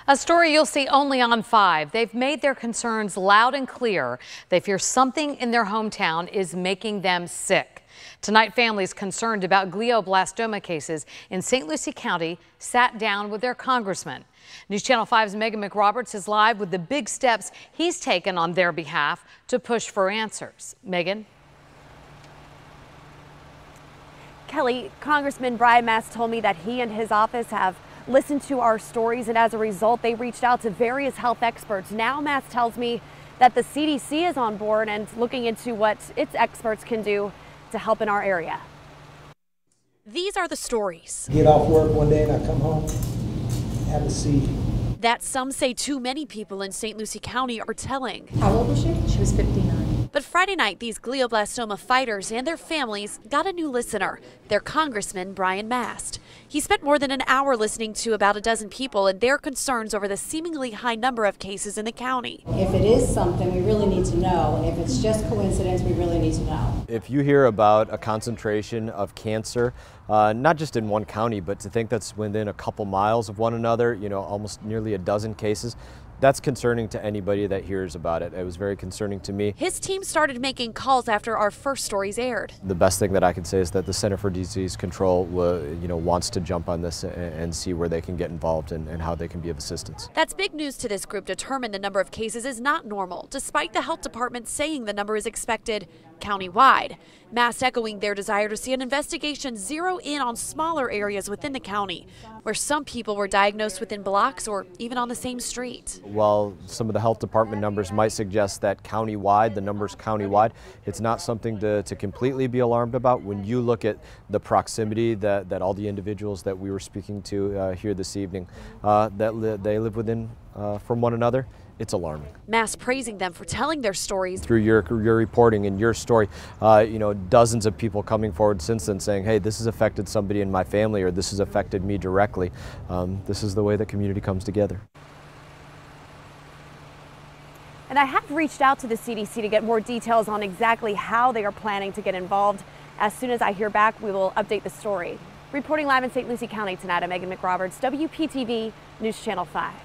A story you'll see only on 5. They've made their concerns loud and clear. They fear something in their hometown is making them sick. Tonight, families concerned about glioblastoma cases in St. Lucie County sat down with their congressman. News Channel 5's Megan McRoberts is live with the big steps he's taken on their behalf to push for answers. Megan? Kelly, Congressman Mast told me that he and his office have listened to our stories, and as a result, they reached out to various health experts. Now Mast tells me that the CDC is on board and looking into what its experts can do to help in our area. These are the stories. Get off work one day and I come home, have a seizure. That some say too many people in St. Lucie County are telling. How old was she? She was 59. But Friday night, these glioblastoma fighters and their families got a new listener, their Congressman Mast. He spent more than an hour listening to about a dozen people and their concerns over the seemingly high number of cases in the county. If it is something, we really need to know. If it's just coincidence, we really need to know. If you hear about a concentration of cancer, not just in one county, but to think that's within a couple miles of one another, almost nearly a dozen cases, that's concerning to anybody that hears about it. It was very concerning to me. His team started making calls after our first stories aired. The best thing that I can say is that the Center for Disease Control wants to jump on this and see where they can get involved and how they can be of assistance. That's big news to this group, determined the number of cases is not normal, despite the health department saying the number is expected countywide. Mast echoing their desire to see an investigation zero in on smaller areas within the county, where some people were diagnosed within blocks or even on the same street. While some of the health department numbers might suggest that countywide, the numbers countywide, it's not something to completely be alarmed about. When you look at the proximity that all the individuals that we were speaking to here this evening, they live within from one another, it's alarming. Mast praising them for telling their stories. Through your reporting and your story, dozens of people coming forward since then saying, hey, this has affected somebody in my family, or this has affected me directly. This is the way the community comes together. And I have reached out to the CDC to get more details on exactly how they are planning to get involved. As soon as I hear back, we will update the story. Reporting live in St. Lucie County tonight, I'm Megan McRoberts, WPTV News Channel 5.